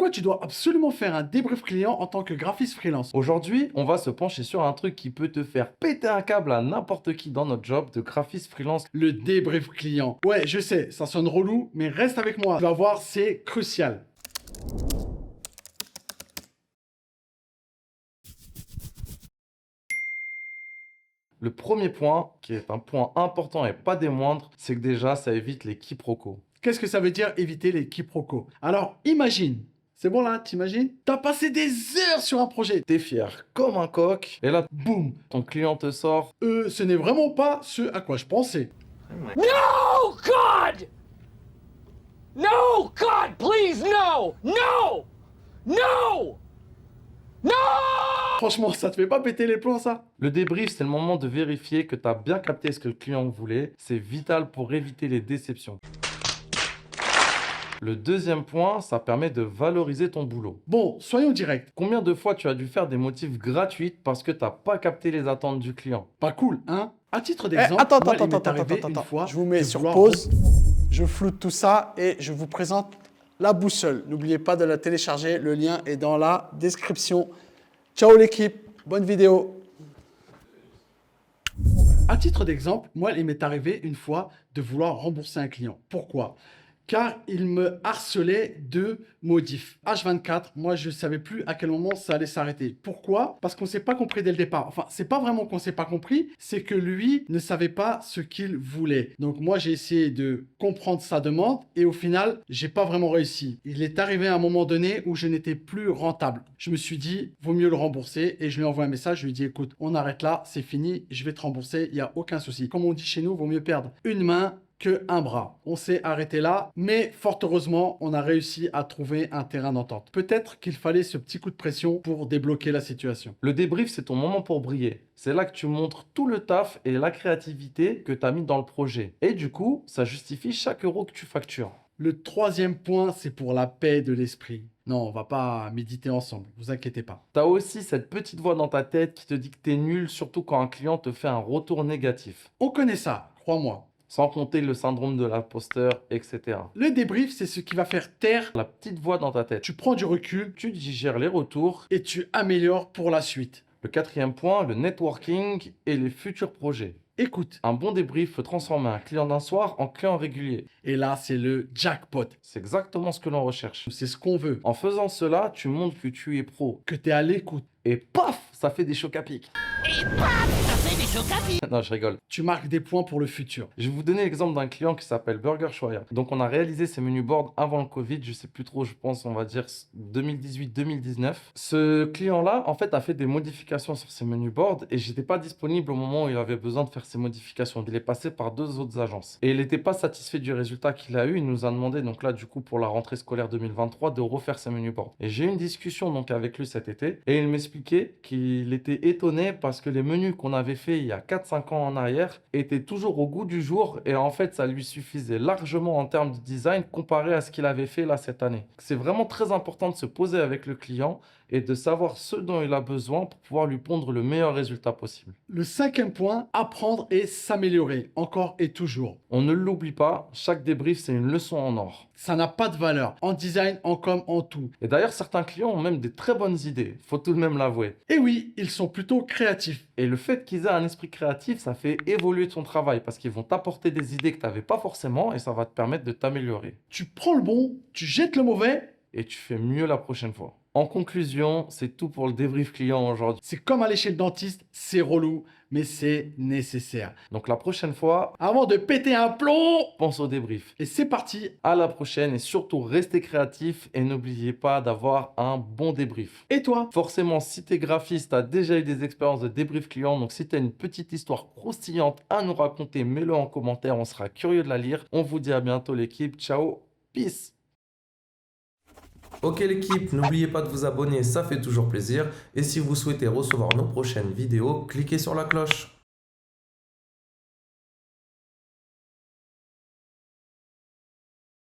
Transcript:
pourquoi tu dois absolument faire un débrief client en tant que graphiste freelance? Aujourd'hui, on va se pencher sur un truc qui peut te faire péter un câble à n'importe qui dans notre job de graphiste freelance. Le débrief client. Ouais, je sais, ça sonne relou, mais reste avec moi. Tu vas voir, c'est crucial. Le premier point, qui est un point important et pas des moindres, c'est que déjà, ça évite les quiproquos. Qu'est-ce que ça veut dire éviter les quiproquos? Alors, imagine. C'est bon là, t'imagines? T'as passé des heures sur un projet. T'es fier comme un coq, et là, boum, ton client te sort. Ce n'est vraiment pas ce à quoi je pensais. No, God! No, God, please, no! No! No! No! Franchement, ça te fait pas péter les plombs, ça? Le débrief, c'est le moment de vérifier que tu as bien capté ce que le client voulait. C'est vital pour éviter les déceptions. Le deuxième point, ça permet de valoriser ton boulot. Bon, soyons directs. Combien de fois tu as dû faire des motifs gratuits parce que tu n'as pas capté les attentes du client? Pas cool, hein? À titre d'exemple, Attends, moi, il m'est arrivé une fois je vous mets de sur vouloir pause, je floute tout ça et je vous présente la boussole. N'oubliez pas de la télécharger, le lien est dans la description. Ciao l'équipe, bonne vidéo. À titre d'exemple, moi, il m'est arrivé une fois de vouloir rembourser un client. Pourquoi? Car il me harcelait de modifs. H24, moi, je ne savais plus à quel moment ça allait s'arrêter. Pourquoi? Parce qu'on ne s'est pas compris dès le départ. Enfin, c'est pas vraiment qu'on ne s'est pas compris, c'est que lui ne savait pas ce qu'il voulait. Donc, moi, j'ai essayé de comprendre sa demande et au final, j'ai pas vraiment réussi. Il est arrivé à un moment donné où je n'étais plus rentable. Je me suis dit, vaut mieux le rembourser et je lui ai envoyé un message. Je lui ai dit, écoute, on arrête là, c'est fini, je vais te rembourser, il n'y a aucun souci. Comme on dit chez nous, vaut mieux perdre une main qu'un bras. On s'est arrêté là, mais fort heureusement, on a réussi à trouver un terrain d'entente. Peut-être qu'il fallait ce petit coup de pression pour débloquer la situation. Le débrief, c'est ton moment pour briller. C'est là que tu montres tout le taf et la créativité que tu as mis dans le projet. Et du coup, ça justifie chaque euro que tu factures. Le troisième point, c'est pour la paix de l'esprit. Non, on va pas méditer ensemble, vous inquiétez pas. Tu as aussi cette petite voix dans ta tête qui te dit que tu es nul, surtout quand un client te fait un retour négatif. On connaît ça, crois-moi. Sans compter le syndrome de l'imposteur, etc. Le débrief, c'est ce qui va faire taire. La petite voix dans ta tête. Tu prends du recul Tu digères les retours. et tu améliores pour la suite. Le quatrième point, le networking et les futurs projets. Écoute, Un bon débrief peut transformer un client d'un soir en client régulier. et là, c'est le jackpot. C'est exactement ce que l'on recherche. C'est ce qu'on veut. En faisant cela, tu montres que tu es pro. Que tu es à l'écoute. Et paf, ça fait des chocs à pic. Non, je rigole. Tu marques des points pour le futur. Je vais vous donner l'exemple d'un client qui s'appelle Burger Choya. Donc, on a réalisé ces menus boards avant le Covid. Je sais plus trop, je pense, on va dire 2018-2019. Ce client-là, en fait, a fait des modifications sur ses menus boards et j'étais pas disponible au moment où il avait besoin de faire ces modifications. Il est passé par 2 autres agences. Et il n'était pas satisfait du résultat qu'il a eu. Il nous a demandé, donc là, du coup, pour la rentrée scolaire 2023, de refaire ses menus boards. Et j'ai eu une discussion donc avec lui cet été et il m'expliquait qu'il était étonné parce que les menus qu'on avait fait il y a 4-5 ans en arrière étaient toujours au goût du jour et en fait ça lui suffisait largement en termes de design comparé à ce qu'il avait fait là cette année. C'est vraiment très important de se poser avec le client et de savoir ce dont il a besoin pour pouvoir lui pondre le meilleur résultat possible. Le cinquième point, apprendre et s'améliorer, encore et toujours. On ne l'oublie pas, chaque débrief c'est une leçon en or. Ça n'a pas de valeur, en design, en com, en tout. Et d'ailleurs certains clients ont même des très bonnes idées, faut tout de même l'avouer. Et oui, ils sont plutôt créatifs. Et le fait qu'ils aient un esprit créatif, ça fait évoluer ton travail parce qu'ils vont t'apporter des idées que tu n'avais pas forcément et ça va te permettre de t'améliorer. Tu prends le bon, tu jettes le mauvais. Et tu fais mieux la prochaine fois. En conclusion, c'est tout pour le débrief client aujourd'hui. C'est comme aller chez le dentiste, c'est relou, mais c'est nécessaire. Donc la prochaine fois, Avant de péter un plomb, pense au débrief. et c'est parti. À la prochaine et surtout restez créatifs et n'oubliez pas d'avoir un bon débrief. Et toi? Forcément, si tu es graphiste, tu as déjà eu des expériences de débrief client. Donc si tu as une petite histoire croustillante à nous raconter, mets-le en commentaire, on sera curieux de la lire. On vous dit à bientôt l'équipe, ciao, peace. Ok l'équipe, n'oubliez pas de vous abonner, ça fait toujours plaisir. Et si vous souhaitez recevoir nos prochaines vidéos, cliquez sur la cloche.